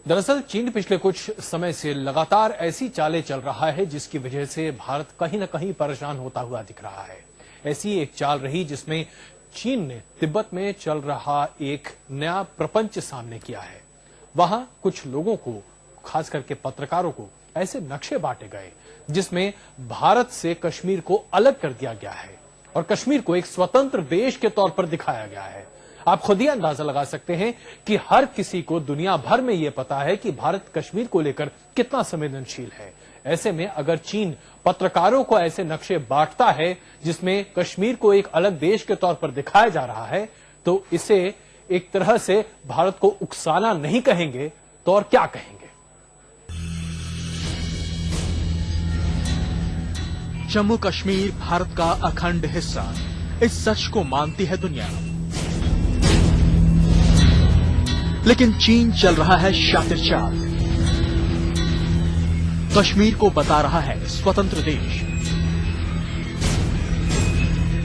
दरअसल चीन पिछले कुछ समय से लगातार ऐसी चालें चल रहा है जिसकी वजह से भारत कहीं न कहीं परेशान होता हुआ दिख रहा है। ऐसी एक चाल रही जिसमें चीन ने तिब्बत में चल रहा एक नया प्रपंच सामने किया है। वहां कुछ लोगों को, खास करके पत्रकारों को, ऐसे नक्शे बांटे गए जिसमें भारत से कश्मीर को अलग कर दिया गया है और कश्मीर को एक स्वतंत्र देश के तौर पर दिखाया गया है। आप खुद ही अंदाजा लगा सकते हैं कि हर किसी को दुनिया भर में यह पता है कि भारत कश्मीर को लेकर कितना संवेदनशील है। ऐसे में अगर चीन पत्रकारों को ऐसे नक्शे बांटता है जिसमें कश्मीर को एक अलग देश के तौर पर दिखाया जा रहा है, तो इसे एक तरह से भारत को उकसाना नहीं कहेंगे तो और क्या कहेंगे। जम्मू कश्मीर भारत का अखंड हिस्सा, इस सच को मानती है दुनिया, लेकिन चीन चल रहा है शातिर चाल। कश्मीर को बता रहा है स्वतंत्र देश।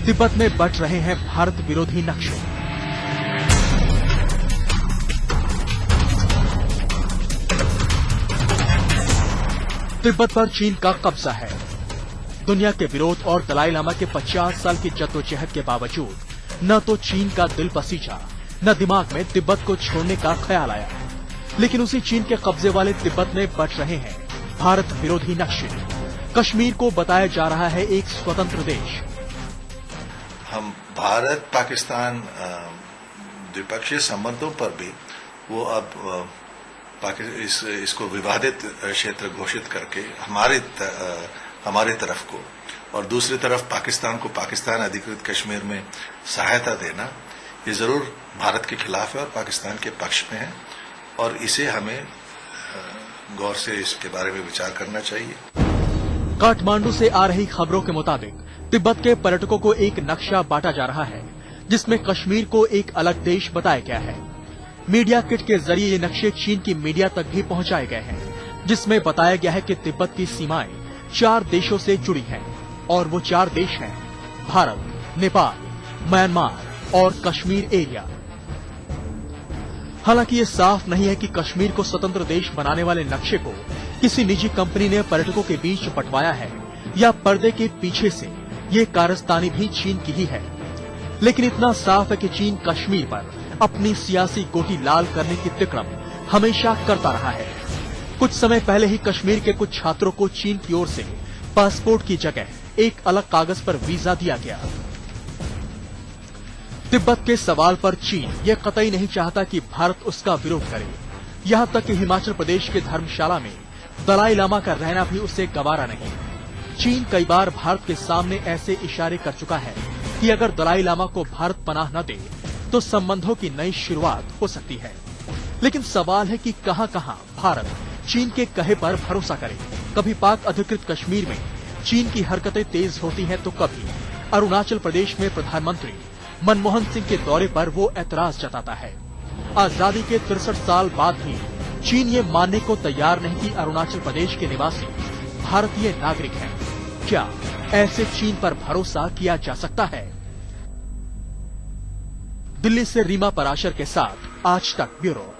तिब्बत में बट रहे हैं भारत विरोधी नक्शे। तिब्बत पर चीन का कब्जा है। दुनिया के विरोध और दलाई लामा के 50 साल की जद्दोजहद के बावजूद न तो चीन का दिल पसीजा, न दिमाग में तिब्बत को छोड़ने का ख्याल आया। लेकिन उसी चीन के कब्जे वाले तिब्बत में बट रहे हैं भारत विरोधी नक्शे। कश्मीर को बताया जा रहा है एक स्वतंत्र देश। हम भारत पाकिस्तान द्विपक्षीय संबंधों पर भी वो अब इसको विवादित क्षेत्र घोषित करके हमारी तरफ को और दूसरी तरफ पाकिस्तान को पाकिस्तान अधिकृत कश्मीर में सहायता देना, ये जरूर भारत के खिलाफ है और पाकिस्तान के पक्ष में है और इसे हमें गौर से इसके बारे में विचार करना चाहिए। काठमांडू से आ रही खबरों के मुताबिक तिब्बत के पर्यटकों को एक नक्शा बांटा जा रहा है जिसमें कश्मीर को एक अलग देश बताया गया है। मीडिया किट के जरिए ये नक्शे चीन की मीडिया तक भी पहुंचाए गए हैं, जिसमें बताया गया है कि तिब्बत की सीमाएं 4 देशों से जुड़ी हैं और वो 4 देश हैं भारत, नेपाल, म्यांमार और कश्मीर एरिया। हालांकि ये साफ नहीं है कि कश्मीर को स्वतंत्र देश बनाने वाले नक्शे को किसी निजी कंपनी ने पर्यटकों के बीच बंटवाया है या पर्दे के पीछे से ये कारस्तानी भी चीन की ही है। लेकिन इतना साफ है कि चीन कश्मीर पर अपनी सियासी गोटी लाल करने की तिक्रम हमेशा करता रहा है। कुछ समय पहले ही कश्मीर के कुछ छात्रों को चीन की ओर से पासपोर्ट की जगह एक अलग कागज पर वीजा दिया गया। तिब्बत के सवाल पर चीन ये कतई नहीं चाहता कि भारत उसका विरोध करे। यहां तक कि हिमाचल प्रदेश के धर्मशाला में दलाई लामा का रहना भी उसे गवारा नहीं। चीन कई बार भारत के सामने ऐसे इशारे कर चुका है कि अगर दलाई लामा को भारत पनाह न दे तो संबंधों की नई शुरुआत हो सकती है। लेकिन सवाल है कि कहां-कहां भारत चीन के कहे पर भरोसा करे। कभी पाक अधिकृत कश्मीर में चीन की हरकतें तेज होती हैं तो कभी अरुणाचल प्रदेश में प्रधानमंत्री मनमोहन सिंह के दौरे पर वो ऐतराज जताता है। आजादी के 63 साल बाद भी चीन ये मानने को तैयार नहीं कि अरुणाचल प्रदेश के निवासी भारतीय नागरिक हैं। क्या ऐसे चीन पर भरोसा किया जा सकता है? दिल्ली से रीमा पराशर के साथ आज तक ब्यूरो।